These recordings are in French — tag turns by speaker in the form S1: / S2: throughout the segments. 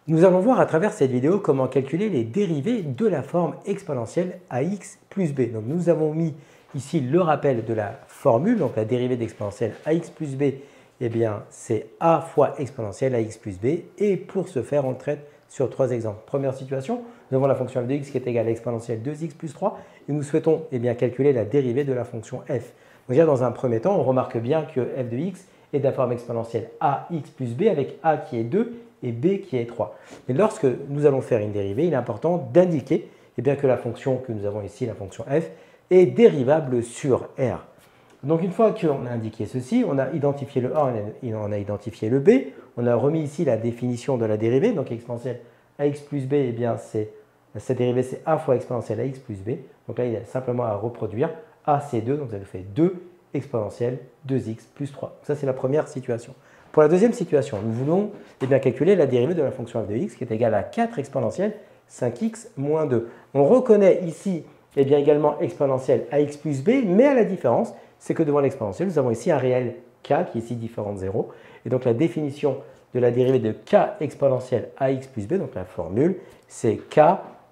S1: Nous allons voir à travers cette vidéo comment calculer les dérivées de la forme exponentielle ax plus b. Donc nous avons mis ici le rappel de la formule, donc la dérivée d'exponentielle ax plus b, eh bien c'est a fois exponentielle ax plus b. Et pour ce faire, on le traite sur trois exemples. Première situation, nous avons la fonction f de x qui est égale à exponentielle 2x plus 3 et nous souhaitons calculer la dérivée de la fonction f. Donc déjà dans un premier temps, on remarque bien que f de x est de la forme exponentielle ax plus b avec a qui est 2 et b qui est 3. Mais lorsque nous allons faire une dérivée, il est important d'indiquer que la fonction que nous avons ici, la fonction f, est dérivable sur R. Donc une fois qu'on a indiqué ceci, on a identifié le A, on a identifié le B, on a remis ici la définition de la dérivée, donc exponentielle ax plus b, cette dérivée c'est a fois exponentielle ax plus b. Donc là, il y a simplement à reproduire a c'est 2, donc ça nous fait 2 exponentielle 2x plus 3. Donc ça c'est la première situation. Pour la deuxième situation, nous voulons calculer la dérivée de la fonction f de x qui est égale à 4 exponentielle 5x moins 2. On reconnaît ici également exponentielle ax plus b, mais à la différence, c'est que devant l'exponentielle, nous avons ici un réel k qui est ici différent de 0. Et donc la définition de la dérivée de k exponentielle ax plus b, donc la formule, c'est k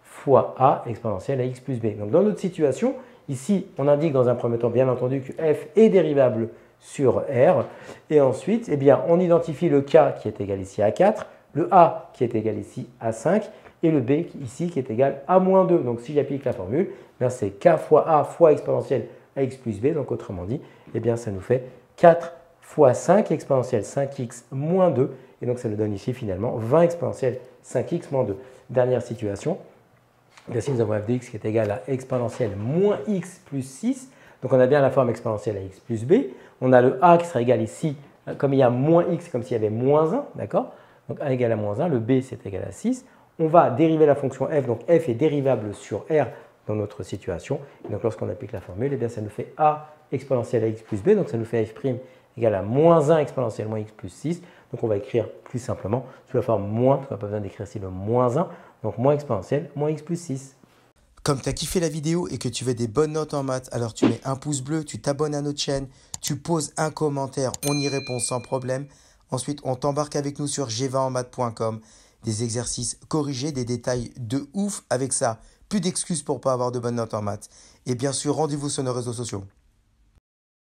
S1: fois a exponentielle ax plus b. Donc dans notre situation, ici, on indique dans un premier temps, bien entendu, que f est dérivable sur R. Et ensuite, on identifie le K qui est égal ici à 4, le A qui est égal ici à 5 et le B ici qui est égal à moins 2. Donc si j'applique la formule, c'est K fois A fois exponentielle ax plus B. Donc autrement dit, ça nous fait 4 fois 5 exponentielle 5x moins 2. Et donc ça nous donne ici finalement 20 exponentielle 5x moins 2. Dernière situation, ici nous avons f de x qui est égal à exponentielle moins x plus 6. Donc on a bien la forme exponentielle à x plus b. On a le a qui sera égal ici, comme il y a moins x, comme s'il y avait moins 1, d'accord? Donc a égale à moins 1, le b c'est égal à 6. On va dériver la fonction f, donc f est dérivable sur r dans notre situation. Et donc lorsqu'on applique la formule, ça nous fait a exponentielle à x plus b, donc ça nous fait f' égale à moins 1 exponentielle moins x plus 6. Donc on va écrire plus simplement sous la forme moins, on n'a pas besoin d'écrire ici le moins 1, donc moins exponentielle moins x plus 6.
S2: Comme tu as kiffé la vidéo et que tu veux des bonnes notes en maths, alors tu mets un pouce bleu, tu t'abonnes à notre chaîne, tu poses un commentaire, on y répond sans problème. Ensuite, on t'embarque avec nous sur g20enmaths.com. Des exercices corrigés, des détails de ouf avec ça. Plus d'excuses pour pas avoir de bonnes notes en maths. Et bien sûr, rendez-vous sur nos réseaux sociaux.